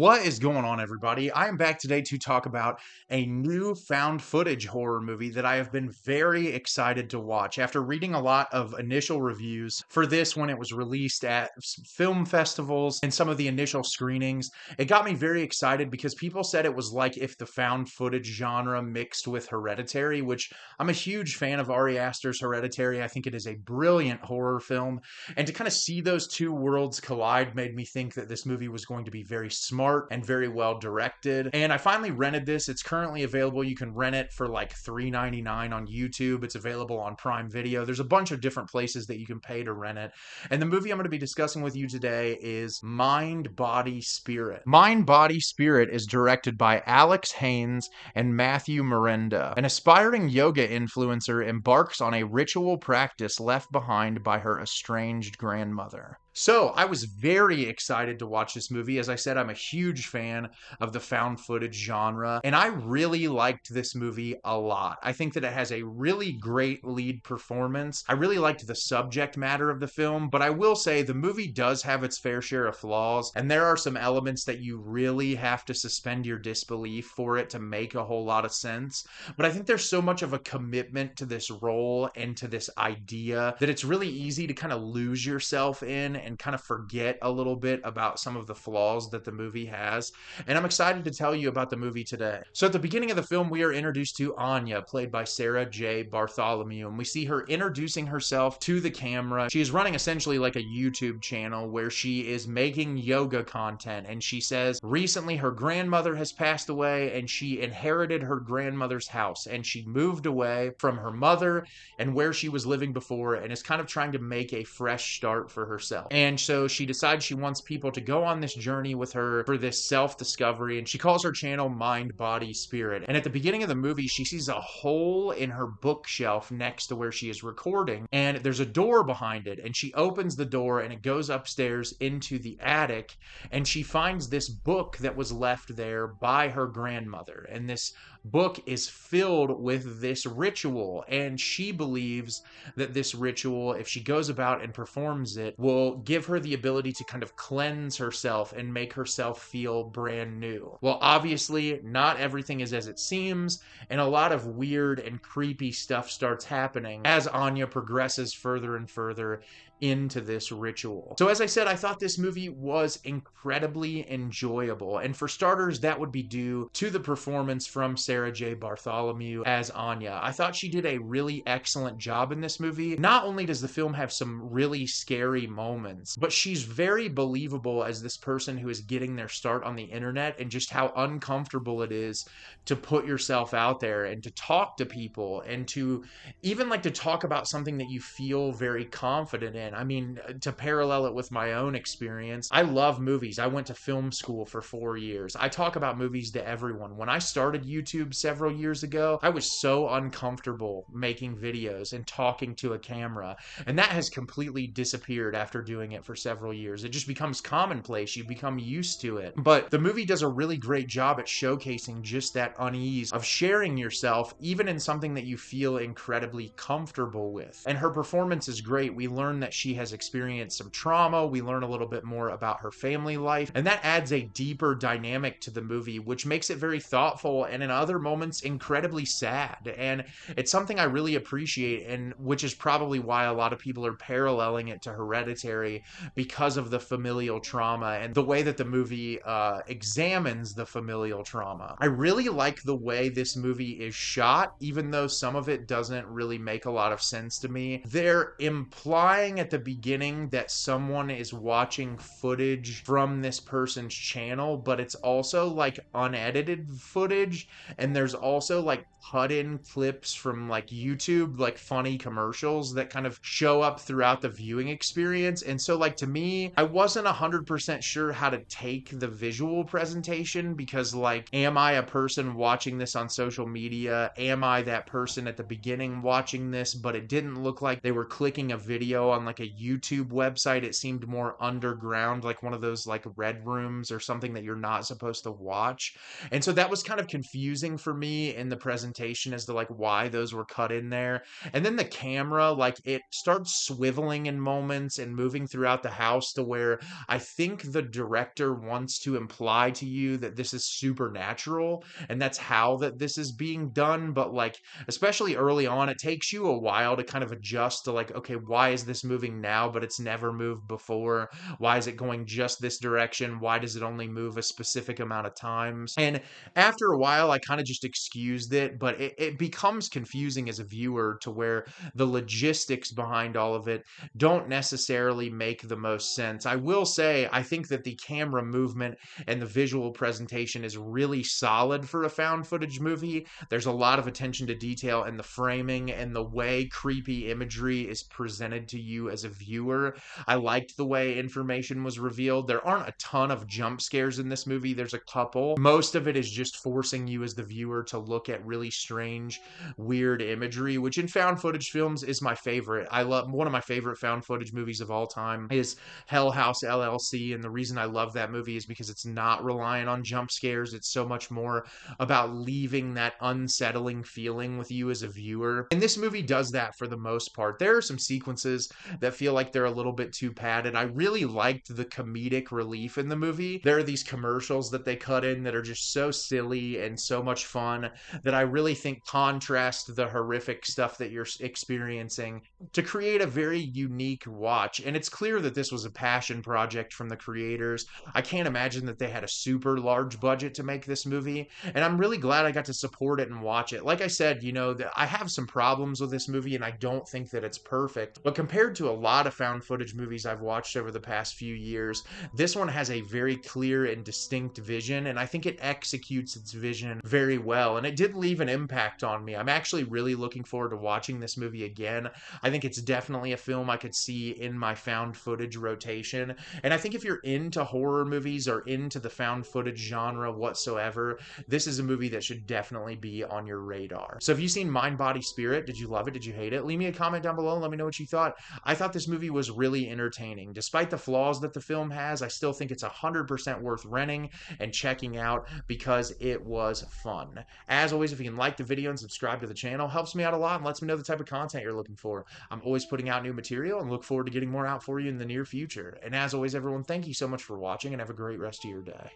What is going on, everybody? I am back today to talk about a new found footage horror movie that I have been very excited to watch. After reading a lot of initial reviews for this when it was released at film festivals and some of the initial screenings, it got me very excited because people said it was like if the found footage genre mixed with Hereditary, which I'm a huge fan of Ari Aster's Hereditary. I think it is a brilliant horror film. And to kind of see those two worlds collide made me think that this movie was going to be very smart and very well directed. And I finally rented this. It's currently available. You can rent it for like $3.99 on YouTube. It's available on Prime Video. There's a bunch of different places that you can pay to rent it. And the movie I'm going to be discussing with you today is Mind, Body, Spirit. Mind, Body, Spirit is directed by Alex Haynes and Matthew Miranda. An aspiring yoga influencer embarks on a ritual practice left behind by her estranged grandmother. So, I was very excited to watch this movie. As I said, I'm a huge fan of the found footage genre, and I really liked this movie a lot. I think that it has a really great lead performance. I really liked the subject matter of the film, but I will say the movie does have its fair share of flaws, and there are some elements that you really have to suspend your disbelief for it to make a whole lot of sense. But I think there's so much of a commitment to this role and to this idea that it's really easy to kind of lose yourself in and kind of forget a little bit about some of the flaws that the movie has. And I'm excited to tell you about the movie today. So at the beginning of the film, we are introduced to Anya, played by Sarah J. Bartholomew, and we see her introducing herself to the camera. She is running essentially like a YouTube channel where she is making yoga content, and she says recently her grandmother has passed away and she inherited her grandmother's house, and she moved away from her mother and where she was living before and is kind of trying to make a fresh start for herself. And so she decides she wants people to go on this journey with her for this self-discovery, and she calls her channel Mind, Body, Spirit. And at the beginning of the movie, she sees a hole in her bookshelf next to where she is recording, and there's a door behind it, and she opens the door and it goes upstairs into the attic, and she finds this book that was left there by her grandmother. And this book is filled with this ritual, and she believes that this ritual, if she goes about and performs it, will give her the ability to kind of cleanse herself and make herself feel brand new. Well, obviously, not everything is as it seems, and a lot of weird and creepy stuff starts happening as Anya progresses further and further into this ritual. So as I said, I thought this movie was incredibly enjoyable. And for starters, that would be due to the performance from Sarah J. Bartholomew as Anya. I thought she did a really excellent job in this movie. Not only does the film have some really scary moments, but she's very believable as this person who is getting their start on the internet, and just how uncomfortable it is to put yourself out there and to talk to people and to even like to talk about something that you feel very confident in. I mean, to parallel it with my own experience, I love movies. I went to film school for 4 years. I talk about movies to everyone. When I started YouTube several years ago, I was so uncomfortable making videos and talking to a camera, and that has completely disappeared after doing it for several years. It just becomes commonplace. You become used to it. But the movie does a really great job at showcasing just that unease of sharing yourself, even in something that you feel incredibly comfortable with. And her performance is great. We learn that she has experienced some trauma. We learn a little bit more about her family life, and that adds a deeper dynamic to the movie, which makes it very thoughtful and in other moments incredibly sad. And it's something I really appreciate, and which is probably why a lot of people are paralleling it to Hereditary, because of the familial trauma and the way that the movie examines the familial trauma. I really like the way this movie is shot, even though some of it doesn't really make a lot of sense to me. They're implying at the beginning that someone is watching footage from this person's channel, but it's also like unedited footage, and there's also like cut-in clips from like YouTube, like funny commercials that kind of show up throughout the viewing experience. And so like to me, I wasn't 100% sure how to take the visual presentation, because like, am I a person watching this on social media? Am I that person at the beginning watching this, but it didn't look like they were clicking a video on like like a YouTube website. It seemed more underground, like one of those like red rooms or something that you're not supposed to watch. And so that was kind of confusing for me in the presentation as to like why those were cut in there. And then the camera, like it starts swiveling in moments and moving throughout the house to where I think the director wants to imply to you that this is supernatural and that's how that this is being done. But like, especially early on, it takes you a while to kind of adjust to like, okay, why is this moving now, but it's never moved before? Why is it going just this direction? Why does it only move a specific amount of times? And after a while, I kind of just excused it, but it becomes confusing as a viewer to where the logistics behind all of it don't necessarily make the most sense. I will say, I think that the camera movement and the visual presentation is really solid for a found footage movie. There's a lot of attention to detail in the framing and the way creepy imagery is presented to you as a viewer. I liked the way information was revealed. There aren't a ton of jump scares in this movie. There's a couple. Most of it is just forcing you as the viewer to look at really strange, weird imagery, which in found footage films is my favorite. I love one of my favorite found footage movies of all time is Hell House LLC, and the reason I love that movie is because it's not relying on jump scares. It's so much more about leaving that unsettling feeling with you as a viewer. And this movie does that for the most part. There are some sequences that feel like they're a little bit too padded. I really liked the comedic relief in the movie. There are these commercials that they cut in that are just so silly and so much fun that I really think contrast the horrific stuff that you're experiencing to create a very unique watch. And it's clear that this was a passion project from the creators. I can't imagine that they had a super large budget to make this movie, and I'm really glad I got to support it and watch it. Like I said, I have some problems with this movie, and I don't think that it's perfect. But compared to a lot of found footage movies I've watched over the past few years, this one has a very clear and distinct vision, and I think it executes its vision very well. And it did leave an impact on me. I'm actually really looking forward to watching this movie again. I think it's definitely a film I could see in my found footage rotation. And I think if you're into horror movies or into the found footage genre whatsoever, this is a movie that should definitely be on your radar. So have you seen Mind, Body, Spirit? Did you love it? Did you hate it? Leave me a comment down below and let me know what you thought. I thought this movie was really entertaining. Despite the flaws that the film has, I still think it's 100% worth renting and checking out because it was fun. As always, if you can like the video and subscribe to the channel, helps me out a lot and lets me know the type of content you're looking for. I'm always putting out new material and look forward to getting more out for you in the near future. And as always, everyone, thank you so much for watching and have a great rest of your day.